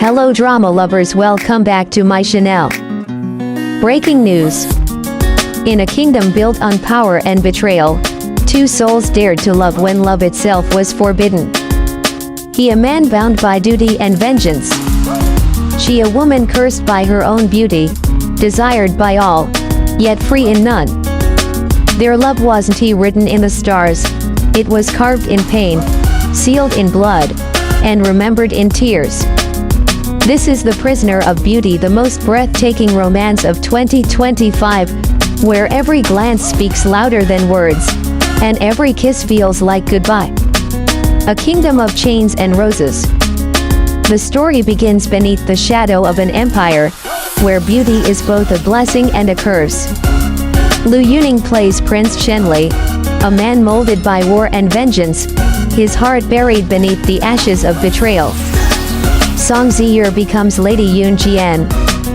Hello drama lovers, welcome back to my channel. Breaking news. In a kingdom built on power and betrayal, two souls dared to love when love itself was forbidden. He a man bound by duty and vengeance. She a woman cursed by her own beauty, desired by all, yet free in none. Their love wasn't written in the stars, it was carved in pain, sealed in blood, and remembered in tears. This is The Prisoner of Beauty, the most breathtaking romance of 2025, where every glance speaks louder than words, and every kiss feels like goodbye. A kingdom of chains and roses. The story begins beneath the shadow of an empire, where beauty is both a blessing and a curse. Liu Yuning plays Prince Shenli, a man molded by war and vengeance, his heart buried beneath the ashes of betrayal. Song Zuer becomes Lady Yun Jian,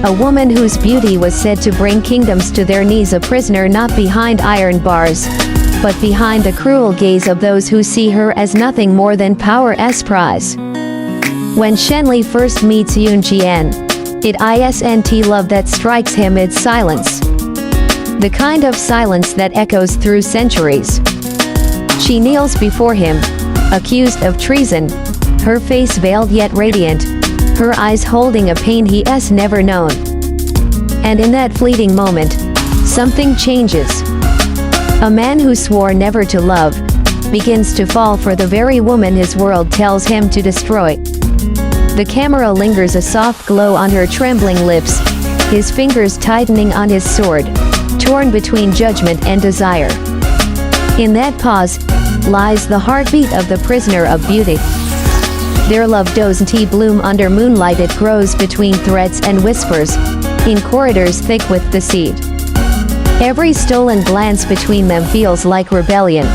a woman whose beauty was said to bring kingdoms to their knees, a prisoner not behind iron bars, but behind the cruel gaze of those who see her as nothing more than power's prize. When Shenli first meets Yun Jian, it isn't love that strikes him, it's silence. The kind of silence that echoes through centuries. She kneels before him, accused of treason, her face veiled yet radiant, her eyes holding a pain he's never known. And in that fleeting moment, something changes. A man who swore never to love begins to fall for the very woman his world tells him to destroy. The camera lingers, a soft glow on her trembling lips, his fingers tightening on his sword, torn between judgment and desire. In that pause lies the heartbeat of the prisoner of beauty. Their love doesn't bloom under moonlight, it grows between threats and whispers, in corridors thick with deceit. Every stolen glance between them feels like rebellion.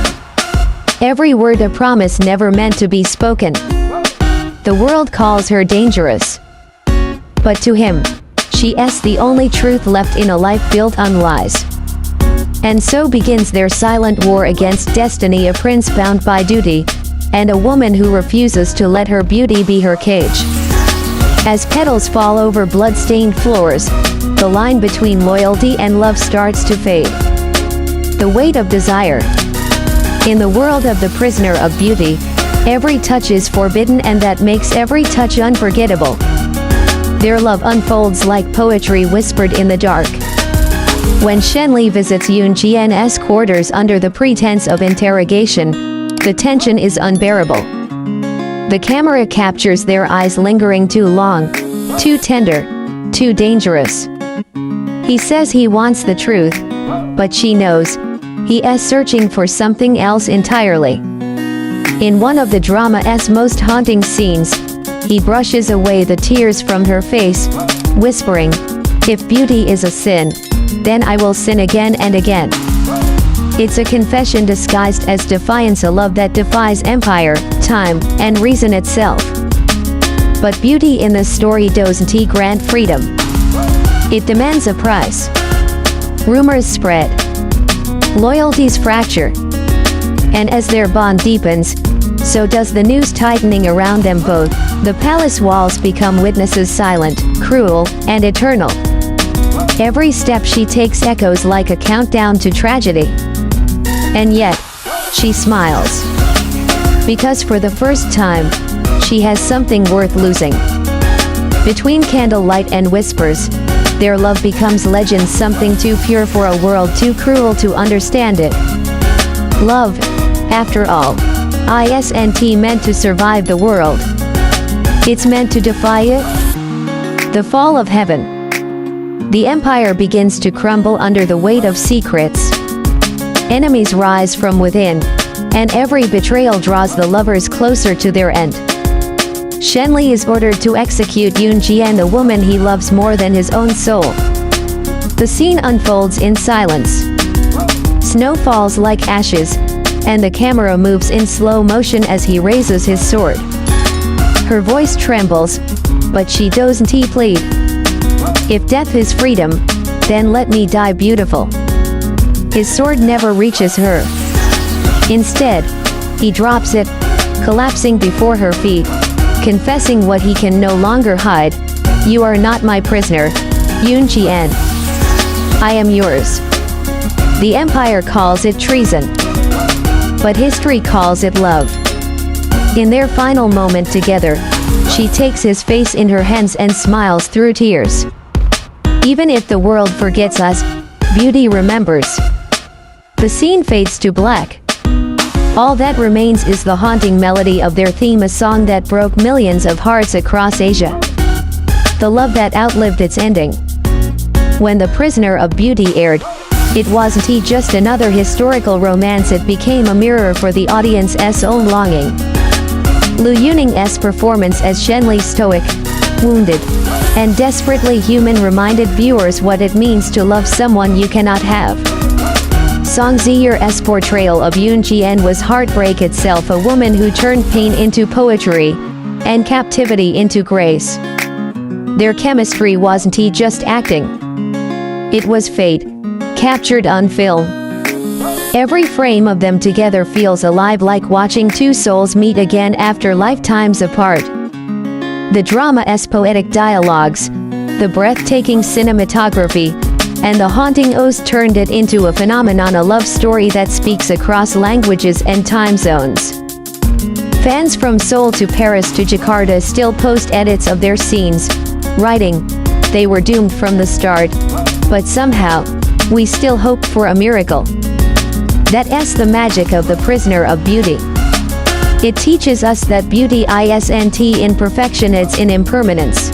Every word a promise never meant to be spoken. The world calls her dangerous. But to him, she's the only truth left in a life built on lies. And so begins their silent war against destiny, a prince bound by duty, and a woman who refuses to let her beauty be her cage. As petals fall over blood-stained floors, the line between loyalty and love starts to fade. The weight of desire. In the world of The Prisoner of Beauty, every touch is forbidden, and that makes every touch unforgettable. Their love unfolds like poetry whispered in the dark. When Shenli visits Yun Jian's quarters under the pretense of interrogation, the tension is unbearable. The camera captures their eyes lingering too long, too tender, too dangerous. He says he wants the truth, but she knows he's searching for something else entirely. In one of the drama's most haunting scenes, he brushes away the tears from her face, whispering, "If beauty is a sin, then I will sin again and again." It's a confession disguised as defiance, a love that defies empire, time, and reason itself. But beauty in this story doesn't grant freedom. It demands a price. Rumors spread. Loyalties fracture. And as their bond deepens, so does the noose tightening around them both. The palace walls become witnesses, silent, cruel, and eternal. Every step she takes echoes like a countdown to tragedy. And yet, she smiles. Because for the first time, she has something worth losing. Between candlelight and whispers, their love becomes legend, something too pure for a world too cruel to understand it. Love, after all, isn't meant to survive the world. It's meant to defy it. The fall of heaven. The empire begins to crumble under the weight of secrets. Enemies rise from within, and every betrayal draws the lovers closer to their end. Shenli is ordered to execute Yun Jian, the woman he loves more than his own soul. The scene unfolds in silence. Snow falls like ashes, and the camera moves in slow motion as he raises his sword. Her voice trembles, but she doesn't plead. "If death is freedom, then let me die beautiful." His sword never reaches her. Instead, he drops it, collapsing before her feet, confessing what he can no longer hide. You are not my prisoner, Yoon Ji-en. I am yours. The empire calls it treason, but history calls it love. In their final moment together, she takes his face in her hands and smiles through tears. Even if the world forgets us, beauty remembers. The scene fades to black. All that remains is the haunting melody of their theme, a song that broke millions of hearts across Asia. The love that outlived its ending. When The Prisoner of Beauty aired, it wasn't just another historical romance, it became a mirror for the audience's own longing. Lu Yuning's performance as Shenli's stoic, wounded, and desperately human reminded viewers what it means to love someone you cannot have. Song Zuer's portrayal of Yoon Ji-en was heartbreak itself, a woman who turned pain into poetry, and captivity into grace. Their chemistry wasn't just acting. It was fate, captured on film. Every frame of them together feels alive, like watching two souls meet again after lifetimes apart. The drama's poetic dialogues, the breathtaking cinematography, and the haunting oaths turned it into a phenomenon, a love story that speaks across languages and time zones. Fans from Seoul to Paris to Jakarta still post edits of their scenes, writing, "They were doomed from the start, but somehow, we still hope for a miracle." That's the magic of The Prisoner of Beauty. It teaches us that beauty isn't in perfection, it's in impermanence.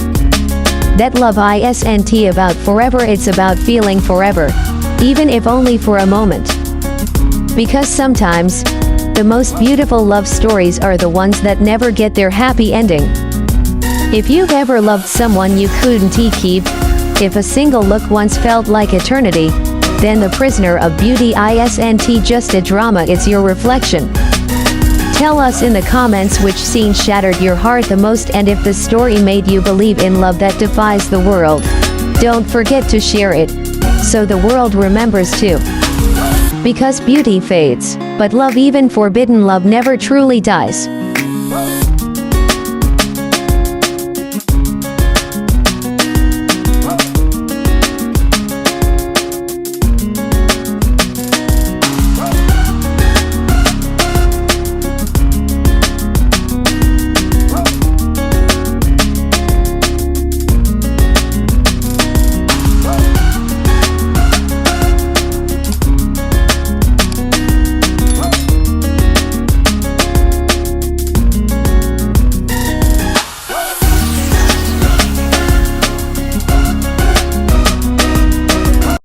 That love isn't about forever, it's about feeling forever, even if only for a moment. Because sometimes, the most beautiful love stories are the ones that never get their happy ending. If you've ever loved someone you couldn't keep, if a single look once felt like eternity, then The Prisoner of Beauty isn't just a drama, it's your reflection. Tell us in the comments which scene shattered your heart the most, and if the story made you believe in love that defies the world. Don't forget to share it, so the world remembers too. Because beauty fades, but love, even forbidden love, never truly dies.